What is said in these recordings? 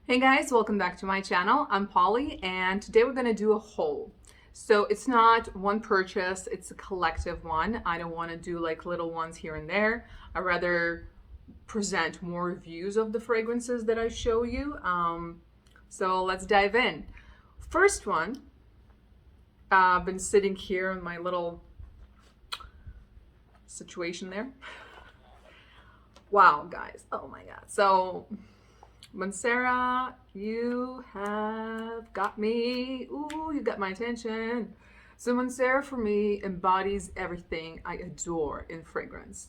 Hey guys, welcome back to my channel. I'm Polly and today we're going to do a haul. So it's not one purchase, it's a collective one. I don't want to do like little ones here and there. I rather present more reviews of the fragrances that I show you. So let's dive in. First one, I've been sitting here in my little situation there. Wow, guys. Oh my God. So Mancera, you have got me. Ooh, you got my attention. So Mancera for me embodies everything I adore in fragrance.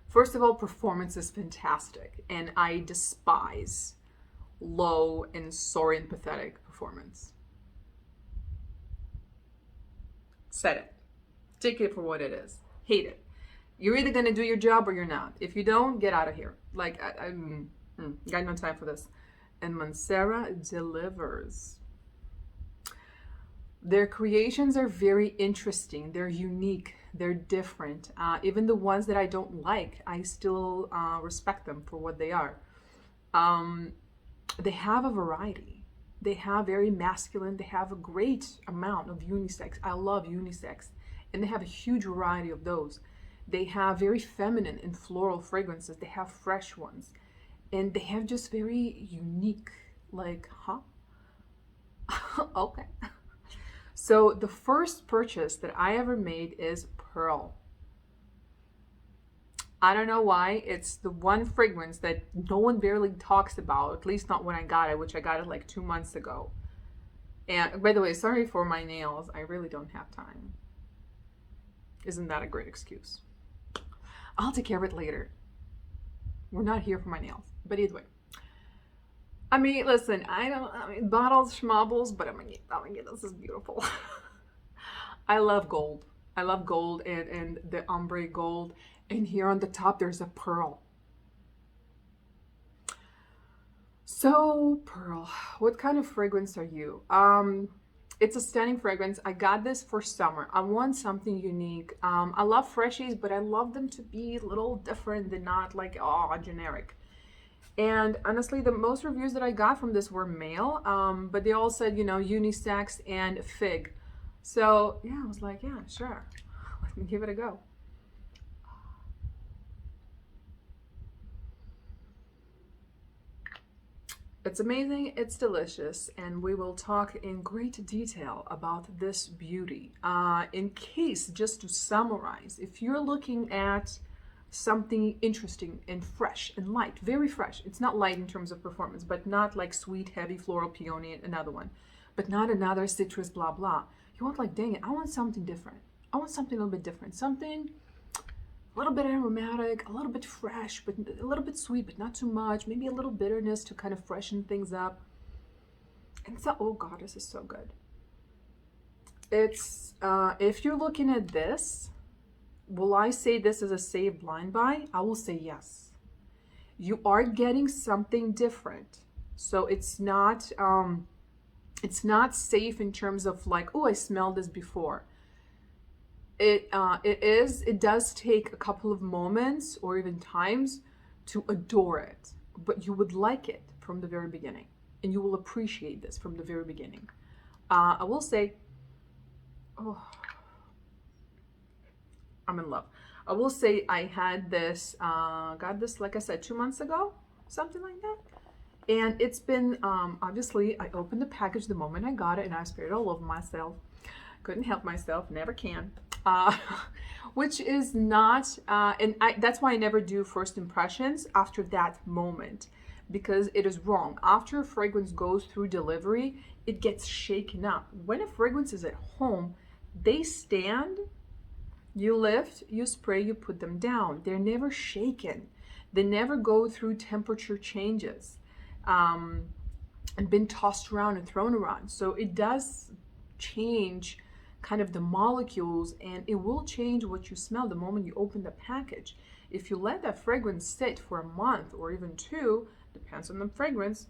First of all, performance is fantastic, and I despise low and sorry and pathetic performance. Said it. Take it for what it is. Hate it. You're either gonna do your job or you're not. If you don't, get out of here. Like I'm got no time for this. And Mancera delivers. Their creations are very interesting. They're unique. They're different. Even the ones that I don't like, I still respect them for what they are. They have a variety. They have very masculine. They have a great amount of unisex. I love unisex. And they have a huge variety of those. They have very feminine and floral fragrances. They have fresh ones. And they have just very unique, like, huh? Okay. So the first purchase that I ever made is Pearl. I don't know why. It's the one fragrance that no one barely talks about, at least not when I got it, which I got it like 2 months ago. And by the way, sorry for my nails. I really don't have time. Isn't that a great excuse? I'll take care of it later. We're not here for my nails. But either way. I mean, listen, bottles, schmobbles, but this is beautiful. I love gold. I love gold and the ombre gold. And here on the top, there's a pearl. So, Pearl, what kind of fragrance are you? It's a stunning fragrance. I got this for summer. I want something unique. I love freshies, but I love them to be a little different than not like, oh, generic. And honestly, the most reviews that I got from this were male, but they all said, you know, unisex and fig. So yeah, I was like, yeah, sure. Let me give it a go. It's amazing, it's delicious, and we will talk in great detail about this beauty. In case, just to summarize, if you're looking at something interesting and fresh and light, very fresh, it's not light in terms of performance, but not like sweet, heavy floral peony, another one, but not another citrus, blah, blah. You want like, dang it, I want something different. I want something a little bit different, something a little bit aromatic, a little bit fresh, but a little bit sweet, but not too much. Maybe a little bitterness to kind of freshen things up. And so, oh God, this is so good. It's, if you're looking at this, will I say this is a safe blind buy? I will say yes. You are getting something different. So it's not safe in terms of like, oh, I smelled this before. It does take a couple of moments or even times to adore it, but you would like it from the very beginning, and you will appreciate this from the very beginning. I will say, oh, I'm in love. I will say I had this, got this, like I said, 2 months ago, something like that. And it's been, obviously, I opened the package the moment I got it, and I sprayed it all over myself. Couldn't help myself, never can. Which is not, that's why I never do first impressions after that moment, because it is wrong. After a fragrance goes through delivery, it gets shaken up. When a fragrance is at home, they stand, you lift, you spray, you put them down. They're never shaken. They never go through temperature changes and been tossed around and thrown around. So it does change kind of the molecules, and it will change what you smell the moment you open the package. If you let that fragrance sit for a month or even 2, depends on the fragrance,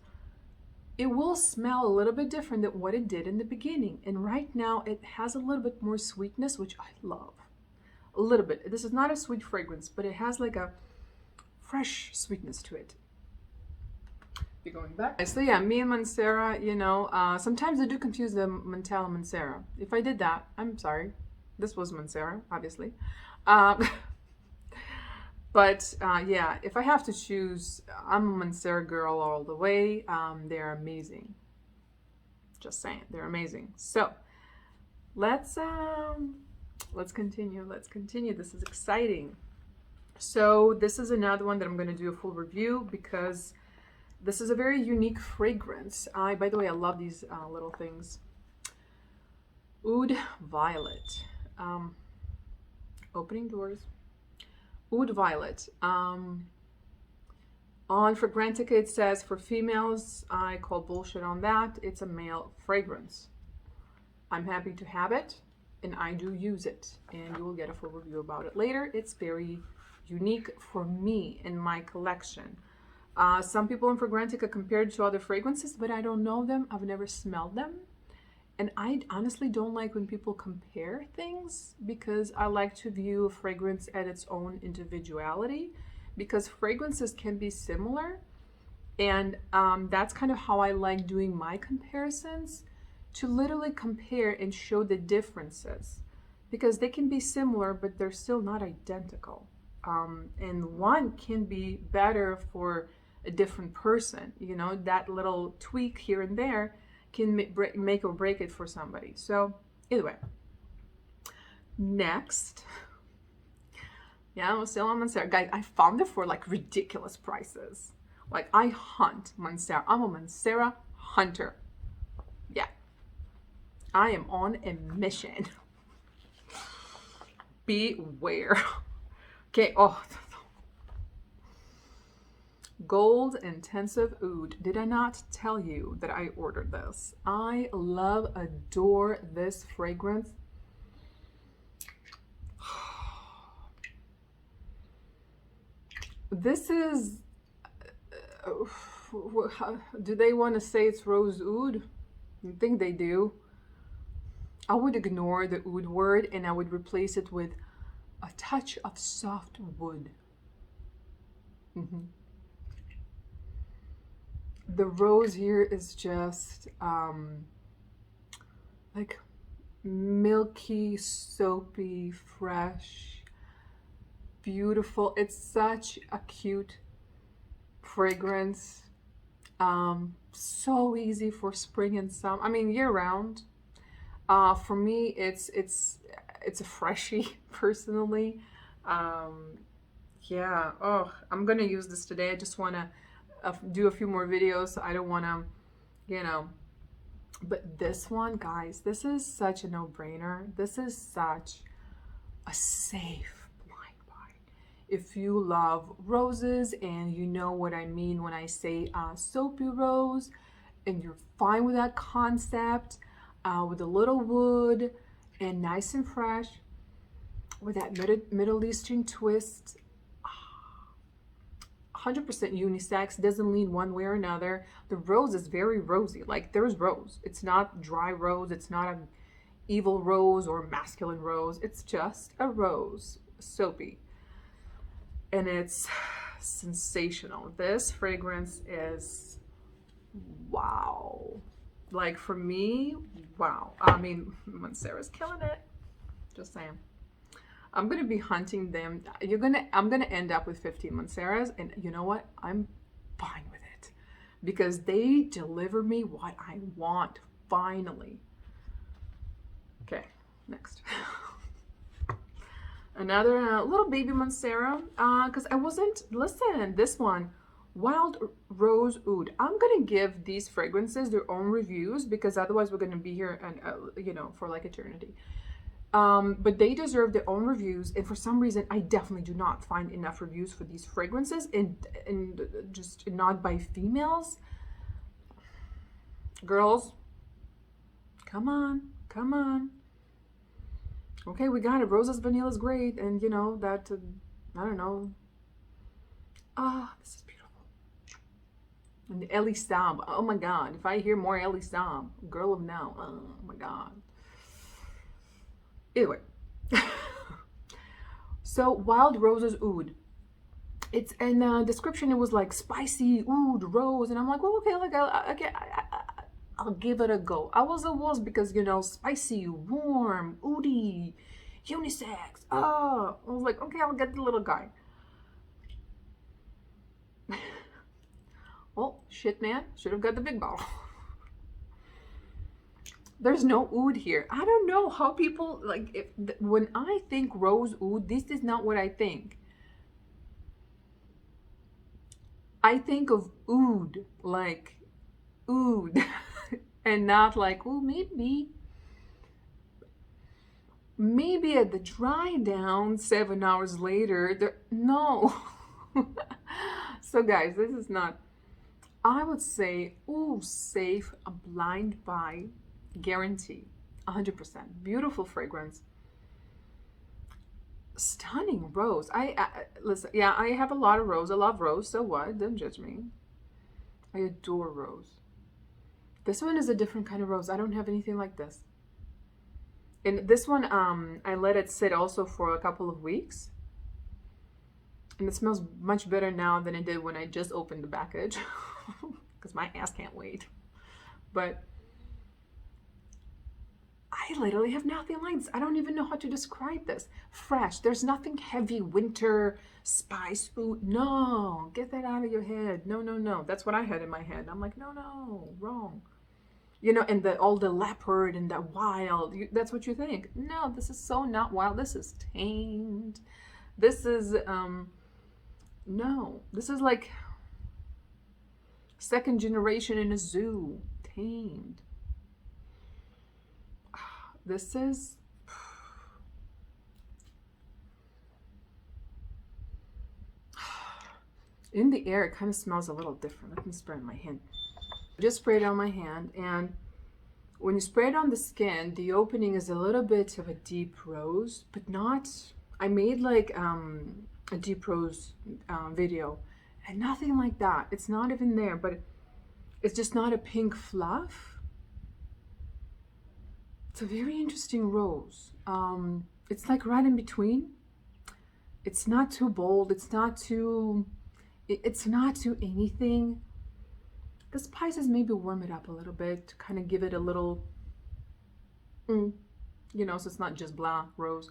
it will smell a little bit different than what it did in the beginning. And right now it has a little bit more sweetness, which I love. A little bit. This is not a sweet fragrance, but it has like a fresh sweetness to it. Be going back. So yeah, me and Mancera, you know, sometimes I do confuse the Montale and Mancera. If I did that, I'm sorry. This was Mancera, obviously. Um, but yeah, if I have to choose, I'm a Mancera girl all the way. They're amazing. Just saying, they're amazing. So let's continue. Let's continue. This is exciting. So this is another one that I'm going to do a full review because this is a very unique fragrance. By the way, I love these little things. Oud Violet. Opening doors. Oud Violet. On Fragrantica it says for females. I call bullshit on that. It's a male fragrance. I'm happy to have it, and I do use it, and you will get a full review about it later. It's very unique for me in my collection. Some people in Fragrantica compare it to other fragrances, but I don't know them. I've never smelled them. And I honestly don't like when people compare things because I like to view a fragrance at its own individuality because fragrances can be similar. And that's kind of how I like doing my comparisons, to literally compare and show the differences because they can be similar, but they're still not identical. And one can be better for a different person. You know, that little tweak here and there can make or break it for somebody. So anyway, next, yeah, I'm still on Mancera. Guys, I found it for like ridiculous prices. Like I hunt Mancera. I'm a Mancera hunter. Yeah, I am on a mission. Beware. Okay, oh. Gold Intensive Oud. Did I not tell you that I ordered this? I love, adore this fragrance. This is, do they want to say it's rose oud? I think they do. I would ignore the oud word and I would replace it with a touch of soft wood. The rose here is just like milky, soapy, fresh, beautiful. It's such a cute fragrance. So easy for spring and summer. I mean, year round. For me, it's a freshie personally. Yeah. Oh, I'm gonna use this today. I just wanna do a few more videos. I don't want to, you know, but this one, guys, this is such a no-brainer. This is such a safe blind buy. If you love roses and you know what I mean when I say soapy rose, and you're fine with that concept, with a little wood and nice and fresh, with that Middle Eastern twist, 100% unisex, doesn't lean one way or another. The rose is very rosy. Like there's rose. It's not dry rose. It's not an evil rose or masculine rose. It's just a rose, soapy. And it's sensational. This fragrance is wow. Like for me, wow. I mean, Mancera's killing it. Just saying. I'm gonna be hunting them. I'm gonna end up with 15 Manceras, and you know what? I'm fine with it because they deliver me what I want. Finally. Okay, next. Another little baby Mancera. Because I wasn't. Listen, this one, Wild Rose Oud. I'm gonna give these fragrances their own reviews because otherwise we're gonna be here and you know, for like eternity. But they deserve their own reviews, and for some reason I definitely do not find enough reviews for these fragrances, and just not by females. Girls, come on. Okay, we got it. Roses, vanilla is great, and you know that I don't know. This is beautiful. And Ellie Saab. Oh my God! If I hear more Ellie Saab, girl of now. Oh my God. Anyway, so Wild Roses Oud. it's in the description, it was like spicy oud rose, and I'm like, well, okay, like I'll give it a go. I was because, you know, spicy, warm, oudy, unisex. Oh, I was like, okay, I'll get the little guy. Oh shit, man, should have got the big bottle. There's no oud here. I don't know how people like, if when I think rose oud, this is not what I think. I think of oud like oud and not like, oh, maybe at the dry down 7 hours later there, no. So guys, this is not, I would say, ooh, safe, a blind buy, guarantee, 100%. Beautiful fragrance, stunning rose. I listen, yeah, I have a lot of rose. I love rose, so what? Don't judge me. I adore rose. This one is a different kind of rose. I don't have anything like this. And this one, I let it sit also for a couple of weeks. And it smells much better now than it did when I just opened the package. Because my ass can't wait. But I literally have nothing like this. I don't even know how to describe this. Fresh. There's nothing heavy, winter, spice, food. No, get that out of your head. No, no, no. That's what I had in my head. I'm like, no, no, wrong. You know, and all the leopard and the wild, that's what you think. No, this is so not wild. This is tamed. This is, no, this is like second generation in a zoo, tamed. This is, in the air, it kind of smells a little different. Let me spray on my hand. I just sprayed it on my hand, and when you spray it on the skin, the opening is a little bit of a deep rose, but not, I made like a deep rose video, and nothing like that. It's not even there, but it's just not a pink fluff. It's a very interesting rose. It's like right in between. It's not too bold. It's not too anything. The spices maybe warm it up a little bit to kind of give it a little, you know, so it's not just blah rose.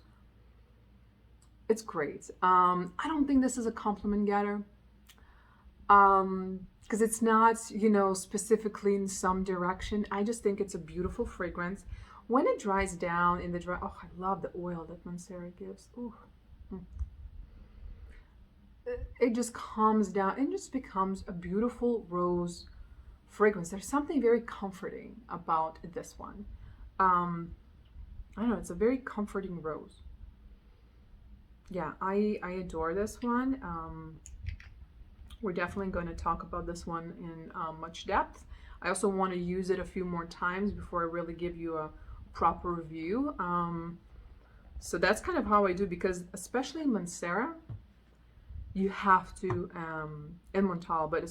It's great. I don't think this is a compliment getter, because it's not, you know, specifically in some direction. I just think it's a beautiful fragrance. When it dries down in the dry, oh, I love the oil that Mancera gives. Ooh. It just calms down and just becomes a beautiful rose fragrance. There's something very comforting about this one. I don't know, it's a very comforting rose. Yeah, I adore this one. We're definitely going to talk about this one in much depth. I also want to use it a few more times before I really give you a proper review. So that's kind of how I do, because especially Mancera, you have to, and Montale, but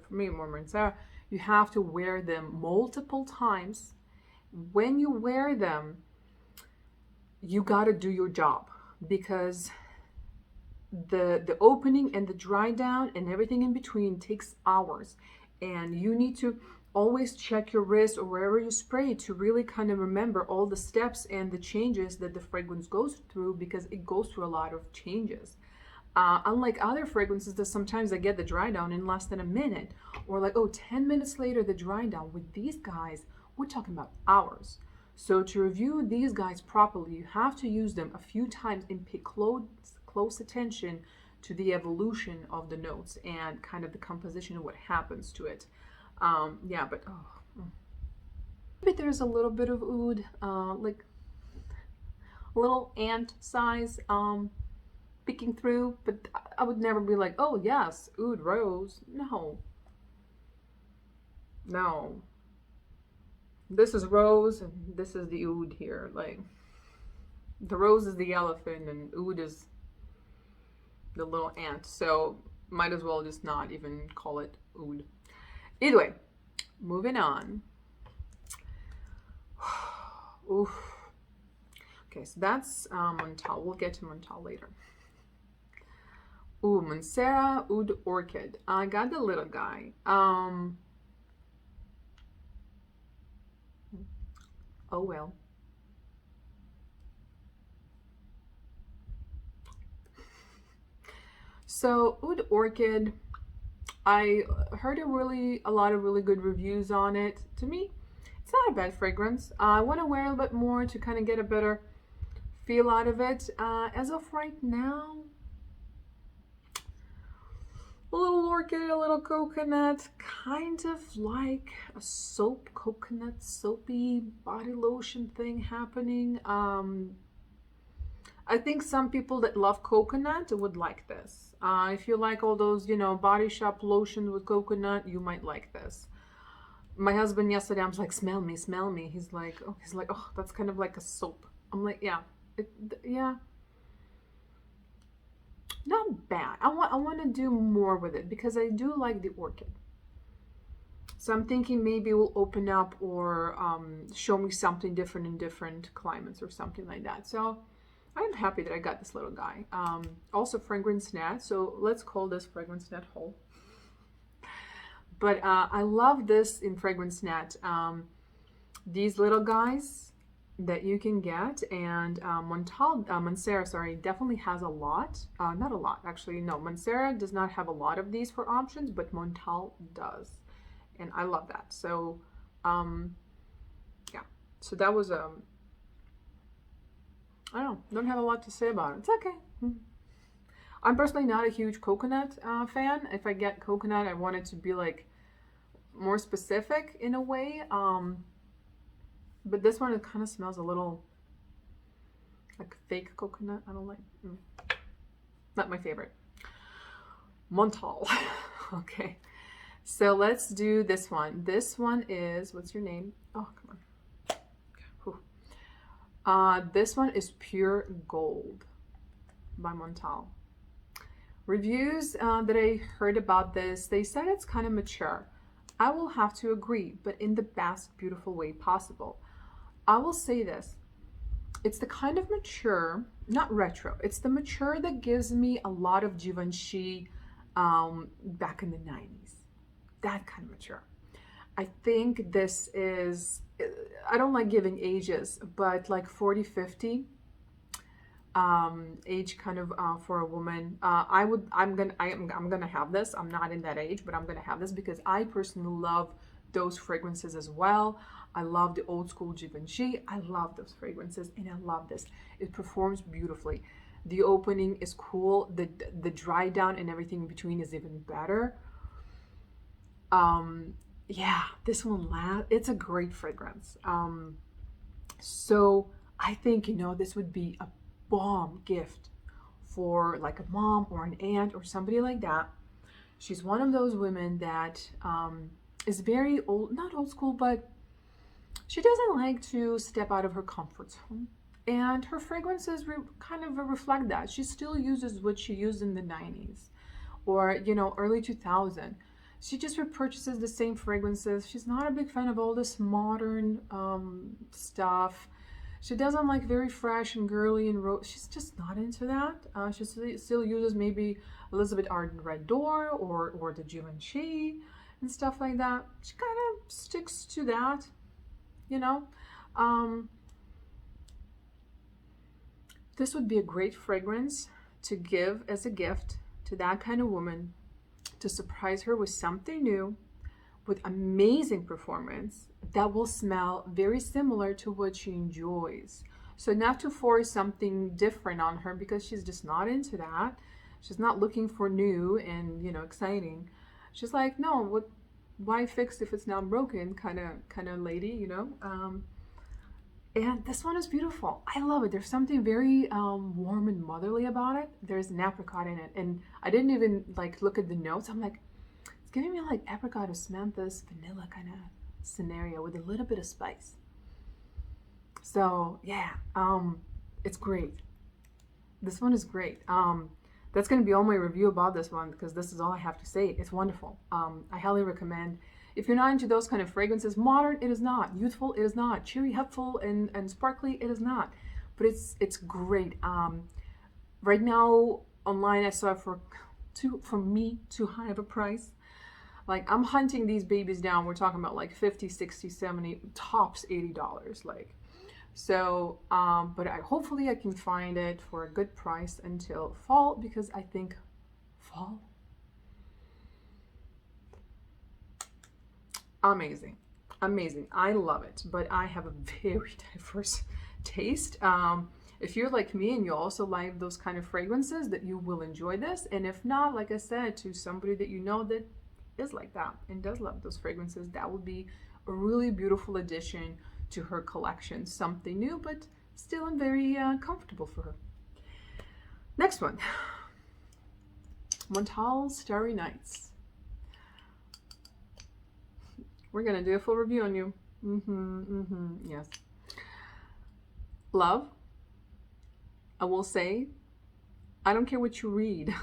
for me more Mancera, you have to wear them multiple times. When you wear them, you got to do your job, because the opening and the dry down and everything in between takes hours, and you need to always check your wrist or wherever you spray to really kind of remember all the steps and the changes that the fragrance goes through, because it goes through a lot of changes. Unlike other fragrances that sometimes I get the dry down in less than a minute, or like, oh, 10 minutes later the dry down. With these guys, we're talking about hours. So to review these guys properly, you have to use them a few times and pay close attention to the evolution of the notes and kind of the composition of what happens to it. Yeah, but maybe there's a little bit of oud, like a little ant size, peeking through, but I would never be like, oh yes, oud rose. No, no, this is rose and this is the oud here. Like, the rose is the elephant and oud is the little ant, so might as well just not even call it oud. Either way, moving on. Oof. Okay, so that's Montale. We'll get to Montale later. Ooh, Mancera Oud Orchid. I got the little guy. Oh well. So Oud Orchid, I heard a lot of really good reviews on it. To me, it's not a bad fragrance. I want to wear a little bit more to kind of get a better feel out of it. As of right now, a little orchid, a little coconut, kind of like a soap, coconut, soapy body lotion thing happening. I think some people that love coconut would like this. If you like all those, body shop lotion with coconut, you might like this. My husband yesterday, I was like, smell me, smell me. He's like, oh, that's kind of like a soap. I'm like, yeah, yeah, not bad. I want to do more with it because I do like the orchid. So I'm thinking maybe it will open up or show me something different in different climates or something like that. So I'm happy that I got this little guy. Also FragranceNet. So let's call this FragranceNet haul. But I love this in FragranceNet. These little guys that you can get, and Mancera, sorry, definitely has a lot. Not a lot, actually. No, Mancera does not have a lot of these for options, but Montale does, and I love that. So, yeah. So that was I don't have a lot to say about it. It's okay. I'm personally not a huge coconut fan. If I get coconut, I want it to be like more specific in a way. But this one, it kind of smells a little like fake coconut. I don't like. Not my favorite. Montale. Okay. So let's do this one. This one is, what's your name? Oh, come on. This one is Pure Gold by Montale. Reviews that I heard about this, they said it's kind of mature. I will have to agree, but in the best beautiful way possible. I will say this, it's the kind of mature, not retro, it's the mature that gives me a lot of Givenchy back in the 90s. That kind of mature. I think this is, I don't like giving ages, but like 40, 50 age kind of for a woman. I'm gonna have this. I'm not in that age, but I'm gonna have this because I personally love those fragrances as well. I love the old school Givenchy. I love those fragrances, and I love this. It performs beautifully. The opening is cool. The dry down and everything in between is even better. Yeah, this one it's a great fragrance. So I think this would be a bomb gift for like a mom or an aunt or somebody like that. She's one of those women that is very old, not old school, but she doesn't like to step out of her comfort zone. And her fragrances kind of reflect that. She still uses what she used in the 90s or, early 2000. She just repurchases the same fragrances. She's not a big fan of all this modern stuff. She doesn't like very fresh and girly and she's just not into that. She still uses maybe Elizabeth Arden Red Door or the Givenchy and stuff like that. She kind of sticks to that, This would be a great fragrance to give as a gift to that kind of woman, to surprise her with something new, with amazing performance that will smell very similar to what she enjoys. So not to force something different on her because she's just not into that. She's not looking for new and exciting. She's like, no, why fix if it's not broken kind of lady, And this one is beautiful. I love it. There's something very warm and motherly about it. There's an apricot in it, and I didn't even look at the notes. I'm like, it's giving me like apricot, osmanthus, vanilla kind of scenario with a little bit of spice. So yeah, it's great. This one is great. That's going to be all my review about this one because this is all I have to say. It's wonderful. I highly recommend. If you're not into those kind of fragrances, modern, it is not. Youthful, it is not. Cheery, hopeful, and sparkly, it is not. But it's great. Right now, online, I saw it for for me, too high of a price. Like, I'm hunting these babies down. We're talking about like 50, 60, 70, tops $80. Like, so, but hopefully I can find it for a good price until fall, because I think fall, amazing, amazing. I love it, but I have a very diverse taste. If you're like me and you also like those kind of fragrances, that you will enjoy this. And if not, like I said, to somebody that you know that is like that and does love those fragrances, that would be a really beautiful addition to her collection. Something new, but still very comfortable for her. Next one, Montale Starry Nights. We're gonna do a full review on you. Yes. Love. I will say, I don't care what you read.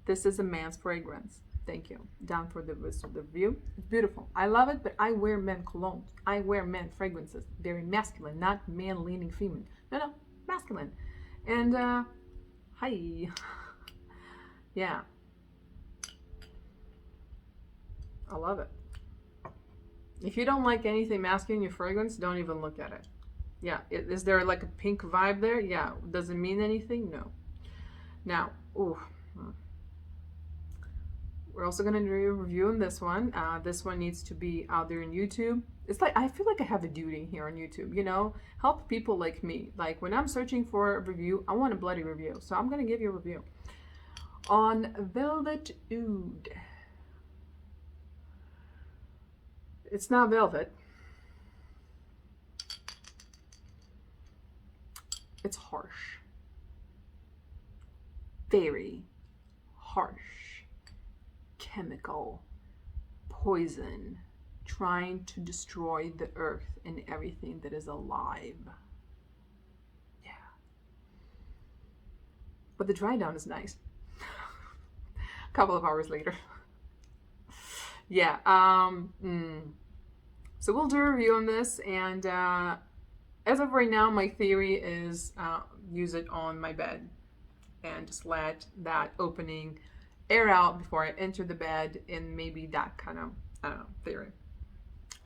This is a man's fragrance. Thank you. Down for the rest of the review. It's beautiful. I love it, but I wear men colognes. I wear men fragrances. Very masculine, not man leaning female. No, masculine. And hi. Yeah. I love it. If you don't like anything masculine in your fragrance, don't even look at it. Yeah. Is there like a pink vibe there? Yeah. Does it mean anything? No. Now, ooh. We're also going to do a review on this one. This one needs to be out there in YouTube. It's like, I feel like I have a duty here on YouTube, you know, help people like me. Like, when I'm searching for a review, I want a bloody review. So I'm going to give you a review on Velvet Oud. It's not velvet. It's harsh. Very harsh. Chemical, poison, trying to destroy the earth and everything that is alive. Yeah. But the dry down is nice. A couple of hours later. Yeah. So we'll do a review on this, and as of right now, my theory is use it on my bed and just let that opening air out before I enter the bed, and maybe that kind of, I don't know, theory.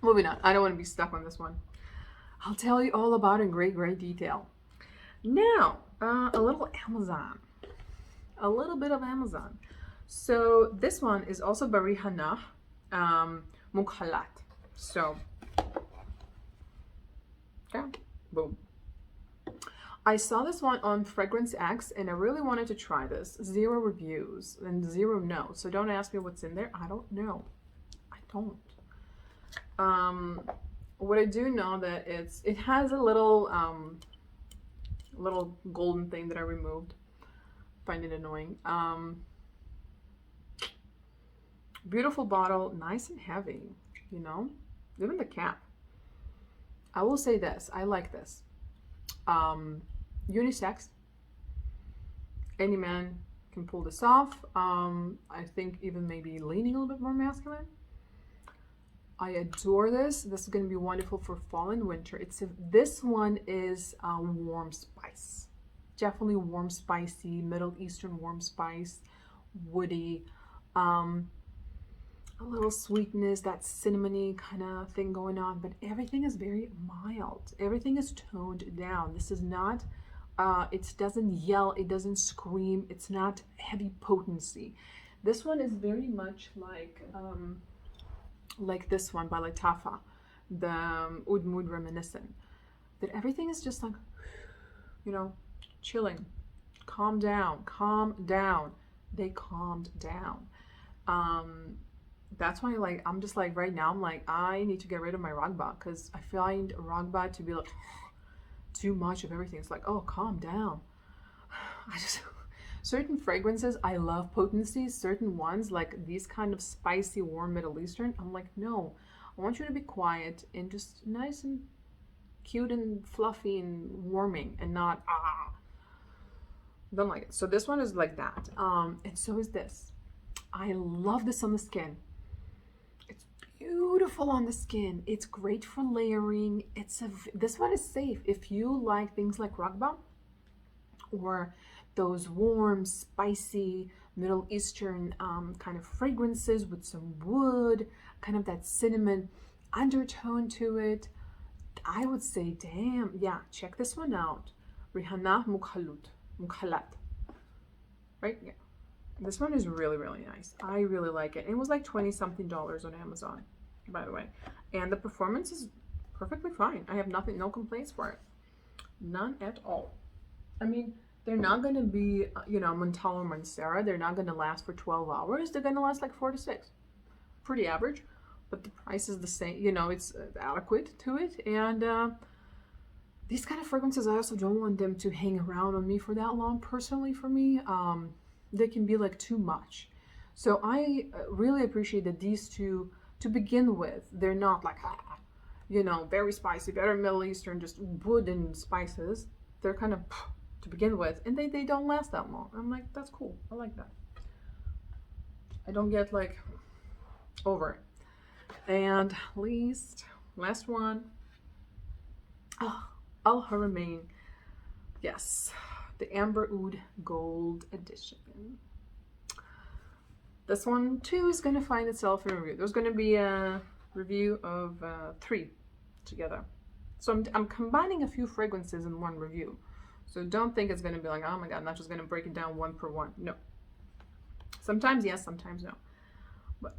Moving on. I don't want to be stuck on this one. I'll tell you all about it in great detail. Now, a little Amazon. A little bit of Amazon. So this one is also by Rihanah Mukhalat. So, yeah, boom. I saw this one on Fragrance X, and I really wanted to try this. 0 reviews and 0 notes. So don't ask me what's in there. I don't know. I don't. What I do know that it has a little little golden thing that I removed. Find it annoying. Beautiful bottle, nice and heavy. You know, even the cap. I will say this. I like this. Unisex. Any man can pull this off. I think even maybe leaning a little bit more masculine. I adore this. This is going to be wonderful for fall and winter. This one is warm spice. Definitely warm, spicy, Middle Eastern warm spice, woody, a little sweetness, that cinnamony kind of thing going on, but everything is very mild. Everything is toned down. This is not, it doesn't yell, it doesn't scream, it's not heavy potency. This one is very much like this one by Latafa, the Oud Mood Reminiscent. That everything is just like, you know, chilling, calm down, calm down. They calmed down. That's why, like, I'm just like, right now, I'm like, I need to get rid of my Ragba, because I find Ragba to be like too much of everything. It's like, oh, calm down. Certain fragrances, I love potency. Certain ones, like these kind of spicy, warm Middle Eastern, I'm like, no, I want you to be quiet and just nice and cute and fluffy and warming, and not, don't like it. So this one is like that. And so is this. I love this on the skin. It's beautiful on the skin. It's great for layering. This one is safe if you like things like Ragba or those warm, spicy, Middle Eastern kind of fragrances with some wood, kind of that cinnamon undertone to it. I would say, damn, yeah, check this one out. Rihanah Mukhalat. Right? Yeah. This one is really, really nice. I really like it. It was like 20 something on Amazon, by the way. And the performance is perfectly fine. I have no complaints for it. None at all. I mean, they're not going to be, Montale or Mancera. They're not going to last for 12 hours. They're going to last like 4 to 6. Pretty average. But the price is the same. It's adequate to it. And these kind of fragrances, I also don't want them to hang around on me for that long. Personally, for me, they can be like too much. So I really appreciate that these two, to begin with, they're not like, very spicy, very Middle Eastern, just wood and spices. They're kind of to begin with, and they don't last that long. I'm like, that's cool. I like that. I don't get like over it. And last one, Alharamine. Yes, the Amber Oud Gold Edition. This one too is going to find itself in a review. There's going to be a review of 3 together. So I'm combining a few fragrances in one review. So don't think it's going to be like, oh my god, I'm not just going to break it down one per one. No. Sometimes yes, sometimes no. But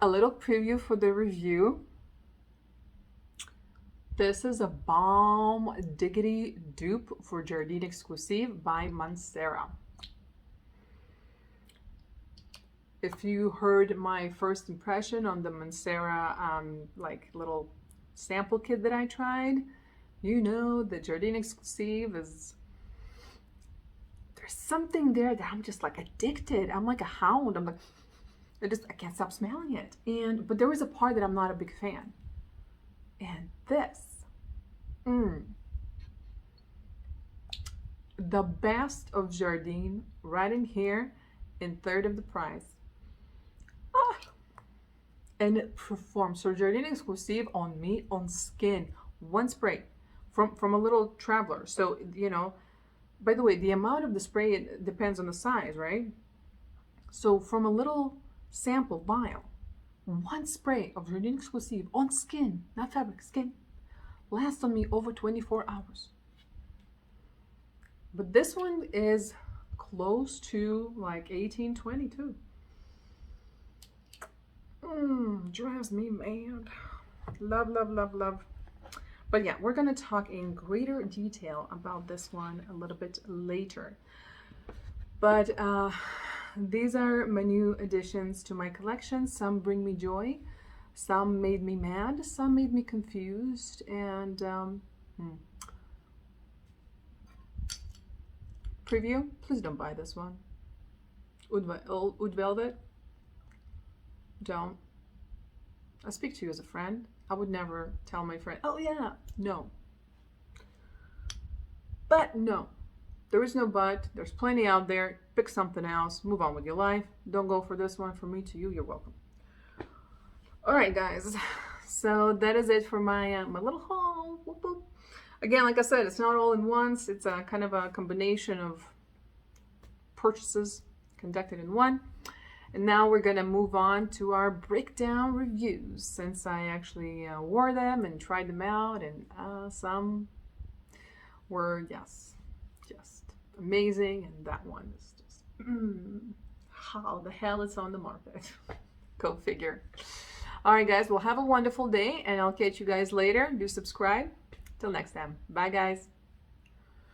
a little preview for the review. This is a bomb diggity dupe for Jardine Exclusive by Mancera. If you heard my first impression on the Mancera like little sample kit that I tried, the Jardine Exclusive is, there's something there that I'm just like addicted. I'm like a hound. I'm like, I can't stop smelling it. But there was a part that I'm not a big fan. And this, the best of Jardine right in here in third of the price. And it performs. So Jardine Exclusive on me, on skin, one spray from a little traveler. So, by the way, the amount of the spray, it depends on the size, right? So from a little sample vial, one spray of Jardine Exclusive on skin, not fabric, skin, lasts on me over 24 hours. But this one is close to like 18, 22. Drives me mad. Love, love, love, love. But yeah, we're going to talk in greater detail about this one a little bit later. But these are my new additions to my collection. Some bring me joy. Some made me mad. Some made me confused. And preview, please don't buy this one. Aoud Violet, don't. I speak to you as a friend. I would never tell my friend, oh yeah, no. But no, there is no but. There's plenty out there. Pick something else. Move on with your life. Don't go for this one. From me to you, you're welcome. All right, guys. So that is it for my my little haul. Whoop, whoop. Again, like I said, it's not all in once. It's a kind of a combination of purchases conducted in one. And now we're going to move on to our breakdown reviews, since I actually wore them and tried them out, and some were, yes, just amazing, and that one is just, how the hell it's on the market. Go figure. All right, guys, well, have a wonderful day, and I'll catch you guys later. Do subscribe. Till next time. Bye, guys.